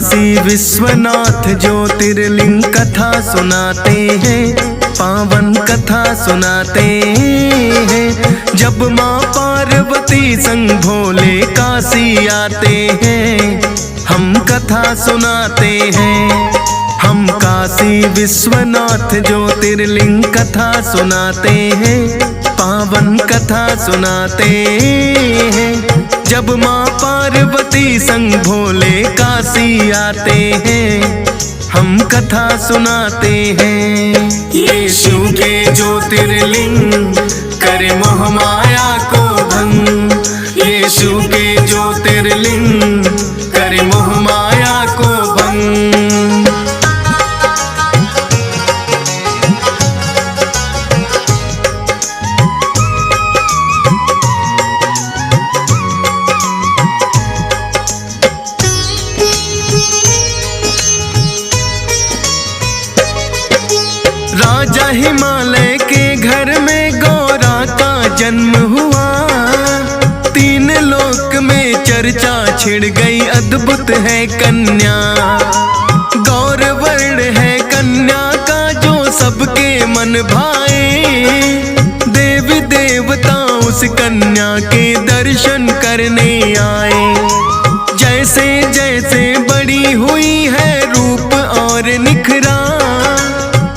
काशी विश्वनाथ ज्योतिर्लिंग कथा सुनाते हैं, पावन कथा सुनाते हैं। जब माँ पार्वती संग भोले काशी आते हैं, हम कथा सुनाते हैं। हम काशी विश्वनाथ ज्योतिर्लिंग कथा सुनाते हैं, पावन कथा सुनाते हैं। जब माँ पार्वती संग भोले काशी आते हैं, हम कथा सुनाते हैं। यीशु के ज्योतिर्लिंग करे मोह माया को भंग, यीशु के ज्योतिर्लिंग करे मोह माया को भंग। राजा हिमालय के घर में गौरा का जन्म हुआ, तीन लोक में चर्चा छिड़ गई, अद्भुत है कन्या। गौर वर्ण है कन्या का जो सबके मन भाए, देवी देवता उस कन्या के दर्शन करने आए। जैसे जैसे बड़ी हुई है रूप और निखरा,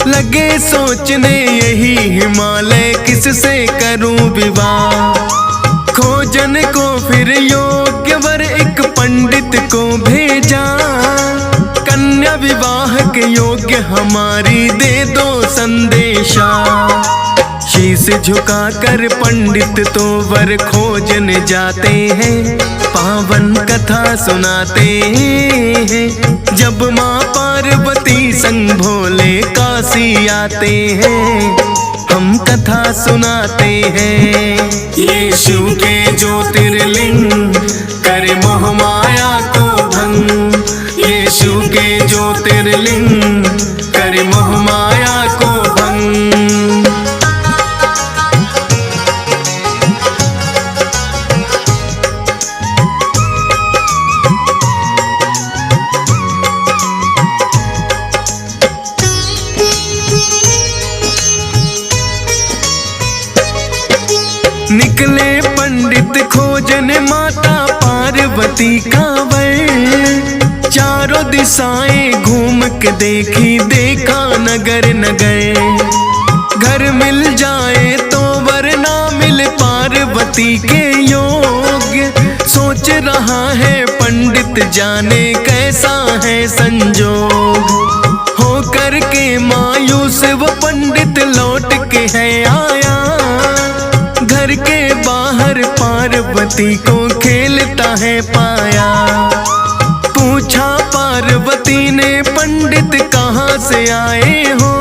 लगे सोचने यही हिमालय किससे करूं विवाह। खोजन को फिर योग्य वर एक पंडित को भेजा, कन्या विवाह के योग्य हमारी दे दो संदेशा। शीश झुका कर पंडित तो वर खोजन जाते हैं, पावन कथा सुनाते हैं। जब माँ पार्वती संग भोले काशी आते हैं, हम कथा सुनाते हैं। यीशु के ज्योतिर्लिंग करे मोह माया को भंग, यीशु के ज्योतिर्लिंग करे मोह माया को भंग। निकले पंडित खोजने माता पार्वती का वर, चारों दिशाएं घूम के देखी, देखा नगर नगर। घर मिल जाए तो वर ना मिल पार्वती के योग्य, सोच रहा है पंडित जाने कैसा है संजोग। हो कर के मायूस वो पंडित लौट के है आया, घर के बाहर पार्वती को खेलता है पाया। पूछा पार्वती ने पंडित कहाँ से आए हो,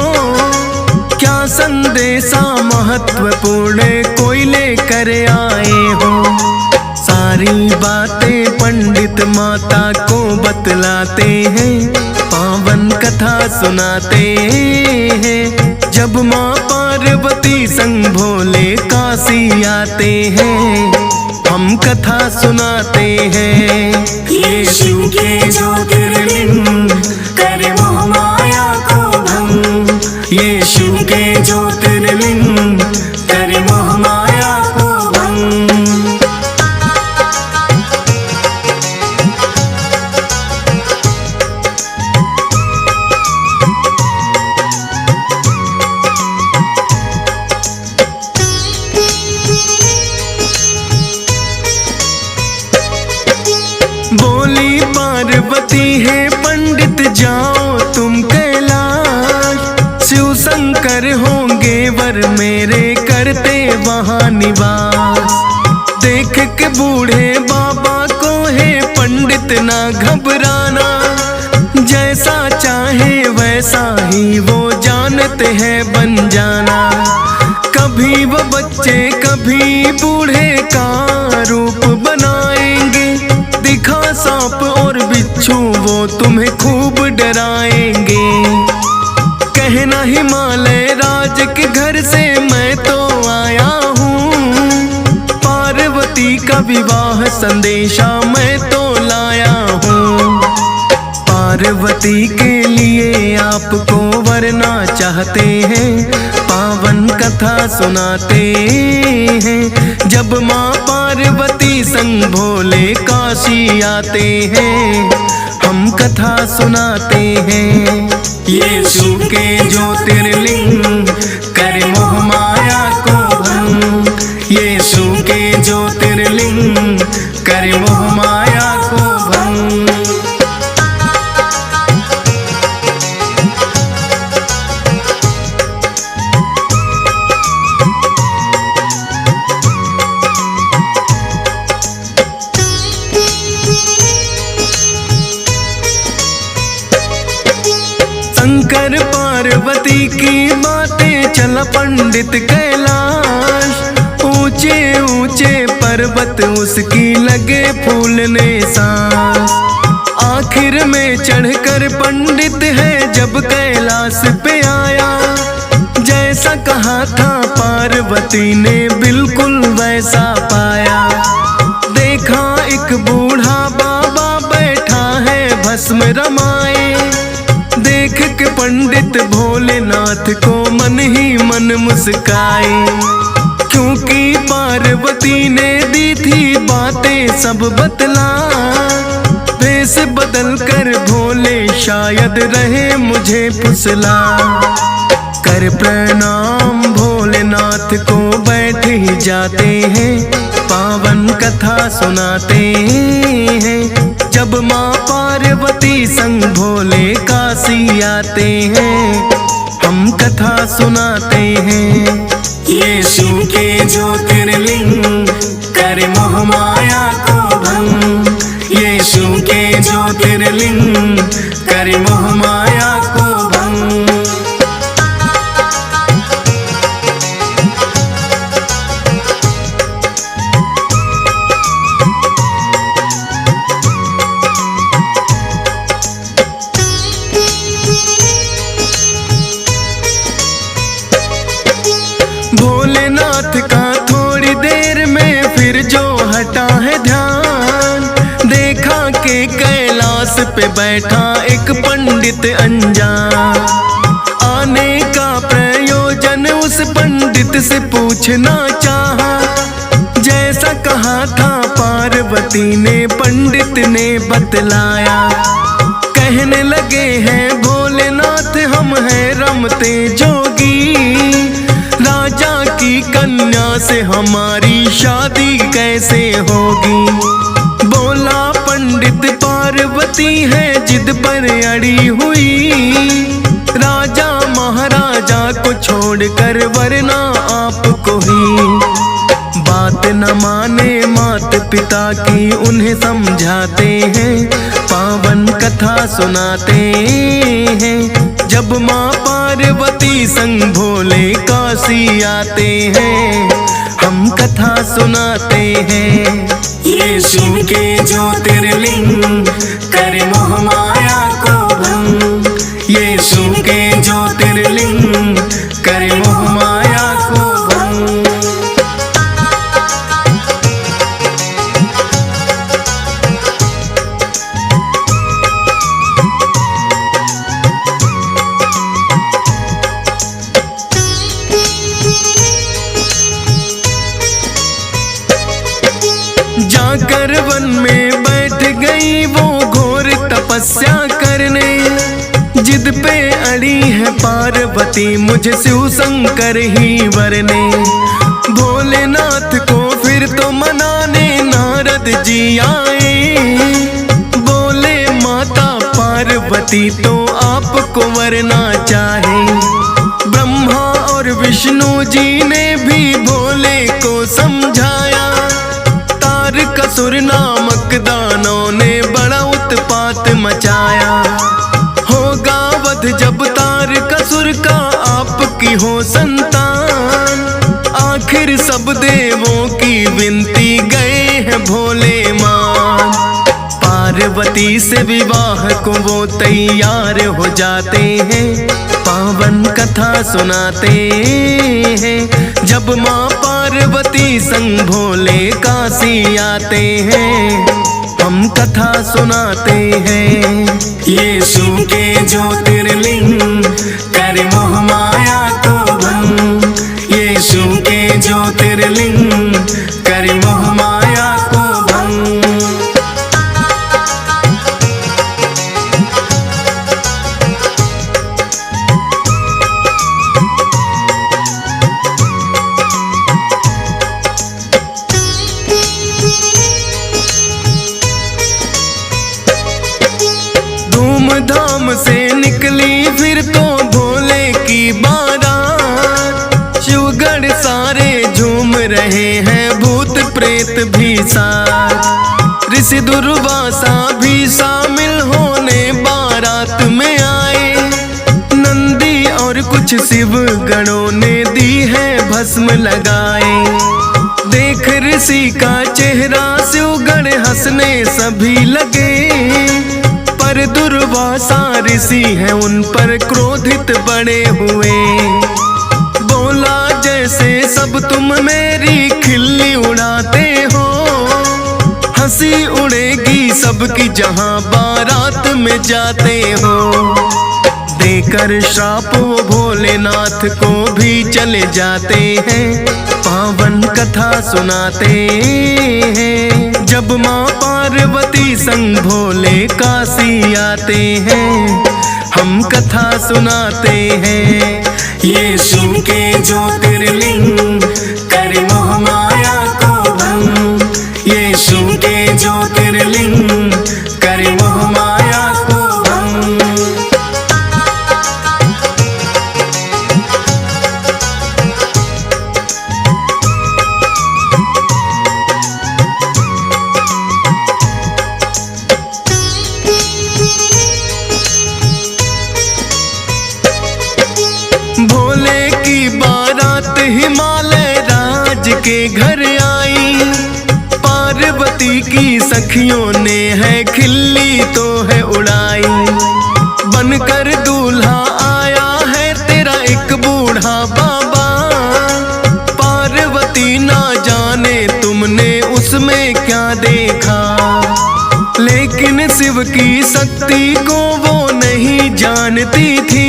क्या संदेशा महत्वपूर्ण कोई लेकर आए हो। सारी बातें पंडित माता को बतलाते हैं, पावन कथा सुनाते हैं। जब माँ पार्वती संग भोले काशी आते हैं, हम कथा सुनाते हैं। यीशु के ज्योतिर्लिंग करे मोह माया को भंग, यीशु के ज्योतिर्लिंग करे मोह माया को भंग। बोली पार्वती है पंडित जाओ तुम कैलाश, शिव शंकर होंगे वर मेरे करते वहाँ निवास। देख के बूढ़े बाबा को है पंडित ना घबराना, जैसा चाहे वैसा ही वो जानते हैं बन जाना। कभी वो बच्चे कभी बूढ़े का रूप बनाएंगे, दिखा सांप और बिच्छू वो तुम्हें खूब डराएंगे। कहना हिमालय राज के घर से मैं तो आया हूँ, का विवाह संदेशा मैं तो लाया हूँ। पार्वती के लिए आपको वरना चाहते हैं, पावन कथा सुनाते हैं। जब माँ पार्वती संग भोले काशी आते हैं, हम कथा सुनाते हैं। यीशु के ज्योतिर्लिंग करे मोह माया को भंग, यीशु के ज्योतिर्लिंग करे मोह माया को भंग। शंकर पार्वती की बातें चला पंडित कैलाश, ऊंचे ऊंचे पर्वत उसकी लगे फूलने सांस। आखिर में चढ़कर पंडित है जब कैलाश पे आया, जैसा कहा था पार्वती ने बिल्कुल वैसा पाया। देखा एक बूढ़ा बाबा बैठा है भस्म रमाए, देख के पंडित भोलेनाथ को मन ही मन मुस्काए। क्योंकि पार्वती ने दी थी बातें सब बतला, भेष बदल कर भोले शायद रहे मुझे फुसला। कर प्रणाम भोलेनाथ को बैठ ही जाते हैं, पावन कथा सुनाते हैं। जब माँ पार्वती संग भोले काशी आते हैं, हम कथा सुनाते हैं। यीशु के ज्योतिर्लिंग करे मोह माया को भंग, यीशु के ज्योतिर्लिंग करे मोह माया को भंग। भोलेनाथ का थोड़ी देर में फिर जो हटा है ध्यान, देखा के कैलाश पे बैठा एक पंडित अनजान। आने का प्रयोजन उस पंडित से पूछना चाहा, जैसा कहा था पार्वती ने पंडित ने बतलाया। कहने लगे हैं भोलेनाथ हम हैं रमते जोगी, राजा की कन्या से हमारी शादी कैसे होगी। बोला पंडित पार्वती है जिद पर अड़ी हुई, राजा महाराजा को छोड़कर वरना आपको ही। बात न माने मात पिता की उन्हें समझाते हैं, पावन कथा सुनाते हैं। जब माँ पार्वती संग भोले काशी आते हैं, हम कथा सुनाते हैं। यीशु के ज्योतिर्लिंग करे मोह माया को भंग, यीशु के ज्योतिर्लिंग करे मोह माया को भंग। जाकर वन में बैठ गई वो घोर तपस्या करने, जिद पे अड़ी है पार्वती मुझे शिव शंकर ही वरने। भोलेनाथ को फिर तो मनाने नारद जी आए, बोले माता पार्वती तो आपको वरना चाहे। ब्रह्मा और विष्णु जी ने भी भोले को समझाया, तारकासुर नामक दानों ने बड़ा उत्पात मचाया। होगा वध जब तारकासुर का आपकी हो संतान, आखिर सब देवों की विनती गए हैं भोले मान। पार्वती से विवाह को वो तैयार हो जाते हैं, पावन कथा सुनाते हैं। जब माँ पार्वती संग भोले काशी आते हैं, हम कथा सुनाते हैं। यीशु के ज्योतिर्लिंग कर मोह माया को भंग, यीशु के ज्योतिर्लिंग कर मोह माया को भंग। धूमधाम से निकली फिर तो भोले की बारात, शिवगढ़ सारे झूम रहे हैं, भूत प्रेत भी साथ। ऋषि दुर्वासा भी शामिल होने बारात में आए, नंदी और कुछ शिव गणों ने दी है भस्म लगाए। देख ऋषि का चेहरा शिवगण हंसने सभी लगे, पर दुर्वासा ऋषि है उन पर क्रोधित बड़े हुए। बोला जैसे सब तुम मेरी खिल्ली उड़ाते हो, हंसी उड़ेगी सबकी जहां बारात में जाते हो। देकर श्राप वो भोलेनाथ को भी चले जाते हैं, पावन कथा सुनाते हैं। जब माँ पार्वती संग भोले काशी आते हैं, हम कथा सुनाते हैं। यीशु के ज्योतिर्लिंग कर मोह माया को भंग, यीशु के ज्योतिर्लिंग कर मोह माया को भंग। भोले की बारात हिमालय राज के घर आई, पार्वती की सखियों ने है खिल्ली तो है उड़ाई। बनकर दूल्हा आया है तेरा एक बूढ़ा बाबा, पार्वती ना जाने तुमने उसमें क्या देखा। लेकिन शिव की शक्ति को वो नहीं जानती थी,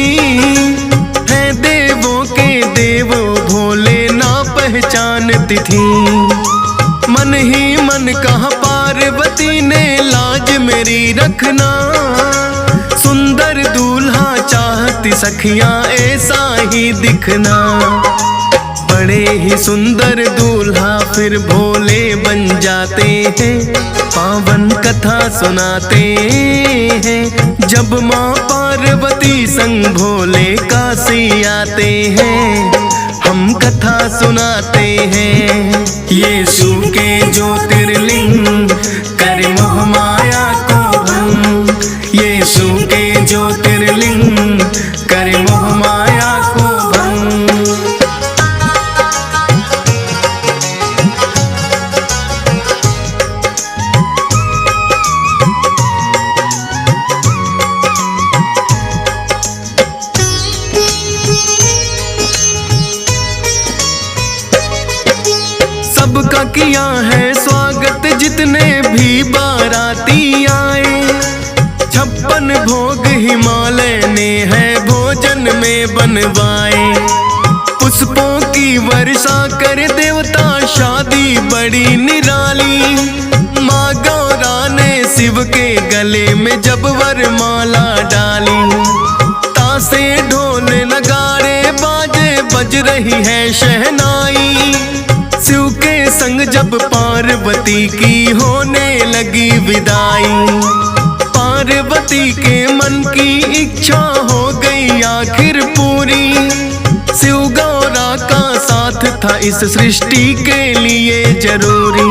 देवों के देव भोले ना पहचानती थी। मन ही मन कहा पार्वती ने लाज मेरी रखना, सुंदर दूल्हा चाहती सखियां ऐसा ही दिखना। बड़े ही सुंदर दूल्हा फिर भोले बन जाते हैं, पावन कथा सुनाते हैं। जब माँ पार्वती संग भोले काशी आते हैं, हम कथा सुनाते हैं। यीशु के ज्योतिर्लिंग कर मोह माया को भंग, यीशु के ज्योतिर्लिंग कर मोह माया को भंग। सबका किया है स्वागत जितने भी बाराती आए, 56 भोग हिमालय ने है भोजन में बनवाए। पुष्पों की वर्षा कर देवता शादी बड़ी निराली, माँ गौरा ने शिव के गले में जब वरमाला डाली। तासे ढोल नगाड़े बाजे बज रही है शहनाई, शिव के संग जब पार्वती की होने लगी विदाई। पार्वती के मन की इच्छा हो गई आखिर पूरी, शिव गौरा का साथ था इस सृष्टि के लिए जरूरी।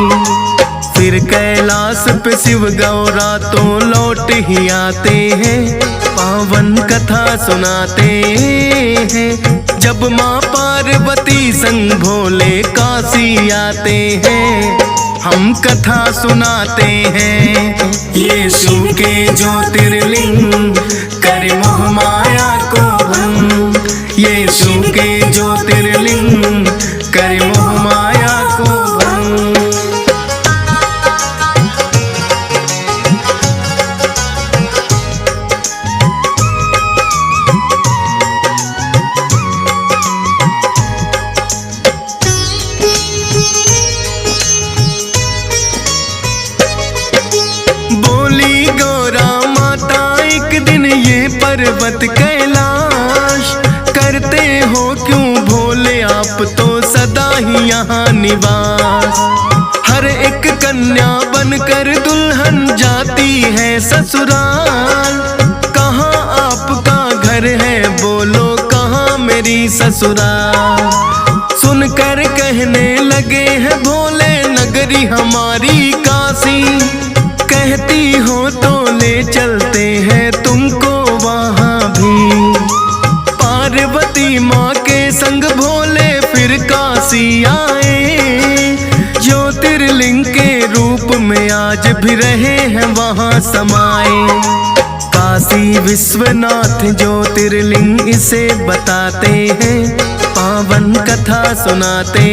फिर कैलाश पे शिव गौरा तो लौट ही आते हैं, पावन कथा सुनाते हैं। जब माँ पार्वती संग भोले काशी आते हैं, हम कथा सुनाते हैं। यीशु के ज्योतिर्लिंग कर मोह माया को भंग, यीशु के ज्योतिर्लिंग करे मोह माया को भंग। बोली गौरा माता एक दिन ये पर्वत कैलाश, करते हो क्यों भोले आप तो सदा ही यहाँ निवास। हर एक कन्या बनकर दुल्हन जाती है ससुराल, कहाँ आपका घर है बोलो कहाँ मेरी ससुराल। सुनकर कहने लगे हैं भोले नगरी हमारी काशी, कहती हो तो ले चलते हैं तुमको वहाँ भी। पार्वती माँ के संग भोले फिर काशी आए, ज्योतिर्लिंग के रूप में आज भी रहे हैं वहाँ समाये। काशी विश्वनाथ ज्योतिर्लिंग इसे बताते हैं, पावन कथा सुनाते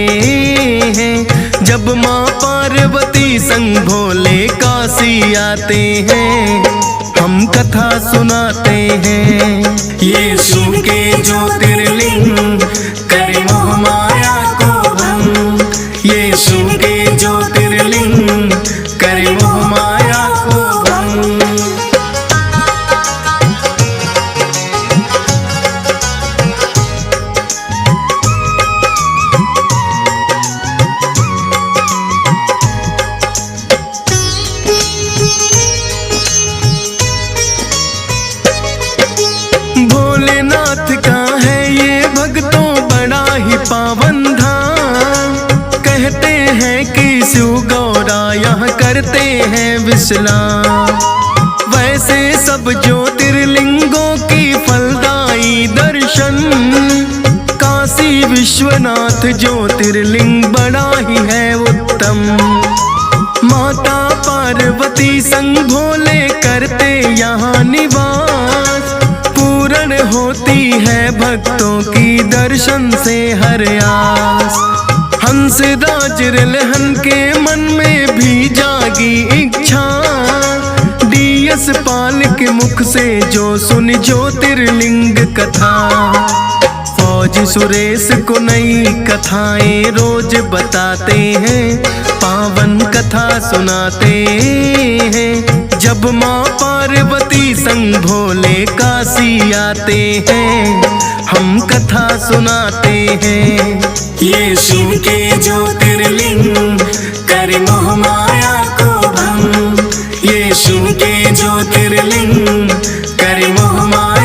हैं। जब माँ पार्वती संग भोले काशी आते हैं, हम कथा सुनाते हैं। ये शिव के ज्योतिर्लिंग करे मोह माया को भंग, ये शिव के ज्योतिर्लिंग करे मोह माया को भंग। भोलेनाथ का है ये भक्तों बड़ा ही पावन धाम, कहते हैं कि शिव गौरा यहाँ करते हैं विश्राम। वैसे सब ज्योतिर्लिंगों की फलदायी दर्शन, काशी विश्वनाथ ज्योतिर्लिंग बड़ा ही है उत्तम। माता पार्वती संग भोले करते यहाँ निवास, पूर्ण होती है भक्तों की दर्शन से हर आस। हंस राज रिलहन के मन में भी जागी इच्छा, डीएस पाल के मुख से जो सुन ज्योतिर्लिंग कथा। फौज सुरेश को नई कथाएं रोज बताते हैं, पावन कथा सुनाते हैं। जब माँ पार्वती संग भोले काशी आते हैं, हम कथा सुनाते हैं। ये शिव के ज्योतिर्लिंग करे मोह माया को भंग, ये शिव के ज्योतिर्लिंग करे मोह माया